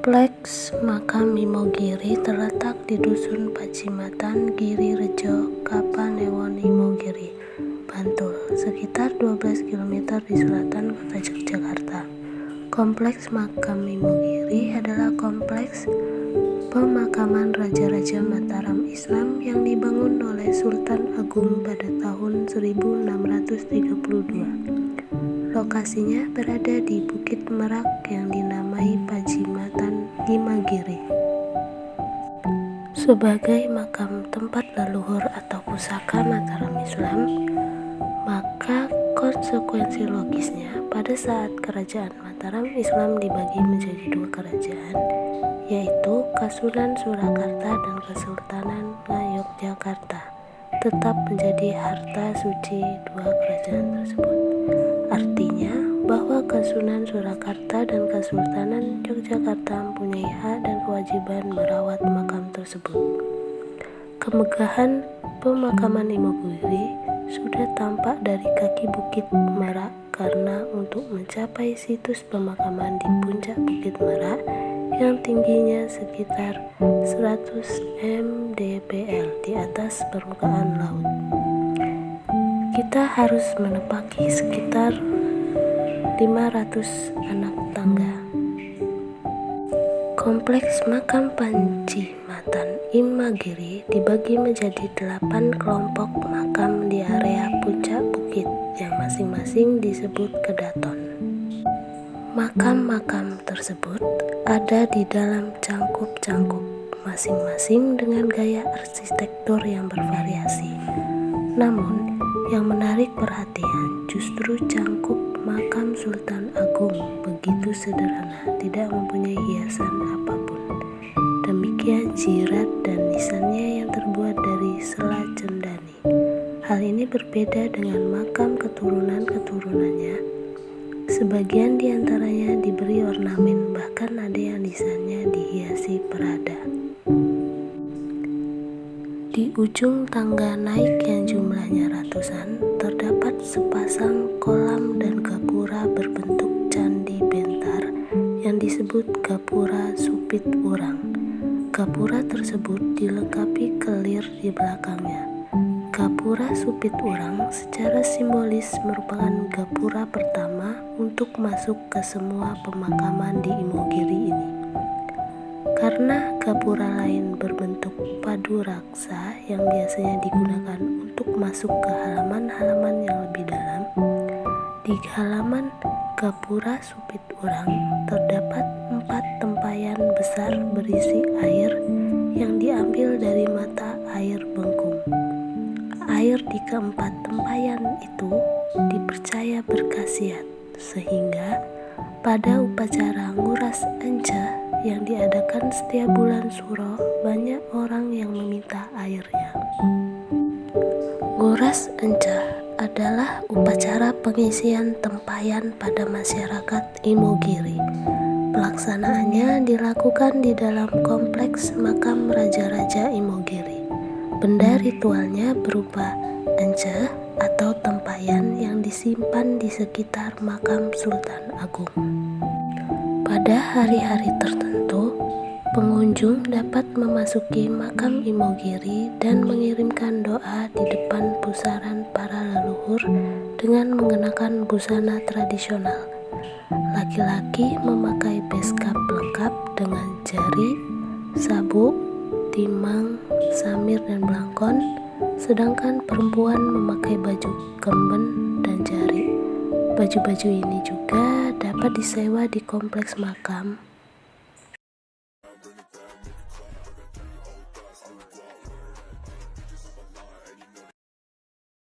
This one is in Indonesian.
Kompleks Makam Imogiri terletak di Dusun Pacimatan, Giri Rejo, Kapanewon, Imogiri, Bantul, sekitar 12 km di selatan kota Yogyakarta. Kompleks Makam Imogiri adalah kompleks pemakaman Raja-Raja Mataram Islam yang dibangun oleh Sultan Agung pada tahun 1632. Lokasinya berada di Bukit Merak yang dinamai Pacimatan Imogiri. Sebagai makam tempat leluhur atau pusaka Mataram Islam, maka konsekuensi logisnya pada saat Kerajaan Mataram Islam dibagi menjadi dua kerajaan, yaitu Kasunan Surakarta dan Kesultanan Ngayogyakarta, tetap menjadi harta suci dua kerajaan tersebut. Artinya bahwa Kasunan Surakarta dan Kesultanan Yogyakarta mempunyai hak dan kewajiban merawat makam tersebut. Kemegahan pemakaman Imogiri sudah tampak dari kaki Bukit Merak, karena untuk mencapai situs pemakaman di puncak Bukit Merak yang tingginya sekitar 100 mdpl di atas permukaan laut, kita harus menepaki sekitar 500 anak tangga. Kompleks Makam Pacimatan Imogiri dibagi menjadi 8 kelompok makam di area puncak bukit yang masing-masing disebut kedaton. Makam-makam tersebut ada di dalam cangkup-cangkup, masing-masing dengan gaya arsitektur yang bervariasi. Namun, yang menarik perhatian justru cangkup makam Sultan Agung begitu sederhana, tidak mempunyai hiasan apapun. Demikian jirat dan nisannya yang terbuat dari sela cendani. Hal ini berbeda dengan makam keturunan-keturunannya. Sebagian diantaranya diberi ornamen, bahkan ada yang nisannya dihiasi perada. Di ujung tangga naik yang jumlahnya ratusan, terdapat sepasang kolam dan gapura berbentuk candi bentar yang disebut gapura Supit Urang. Gapura tersebut dilengkapi kelir di belakangnya. Gapura Supit Urang secara simbolis merupakan gapura pertama untuk masuk ke semua pemakaman di Imogiri ini. Karena gapura lain berbentuk padu raksa yang biasanya digunakan untuk masuk ke halaman-halaman yang lebih dalam, di halaman gapura Supit Urang terdapat 4 tempayan besar berisi air yang diambil dari mata air Bengkung. Air di keempat tempayan itu dipercaya berkhasiat, sehingga pada upacara nguras ence yang diadakan setiap bulan Suro, banyak orang yang meminta airnya. Nguras ence adalah upacara pengisian tempayan pada masyarakat Imogiri. Pelaksanaannya dilakukan di dalam kompleks makam Raja-Raja Imogiri. Benda ritualnya berupa ence atau tempayan yang disimpan di sekitar makam Sultan Agung. Pada hari-hari tertentu, pengunjung dapat memasuki makam Imogiri dan mengirimkan doa di depan pusaran para leluhur dengan mengenakan busana tradisional. Laki-laki memakai beskap lengkap dengan jari, sabuk, timang, samir dan belangkon, sedangkan perempuan memakai baju kemben dan jari. Baju-baju ini juga dapat disewa di kompleks makam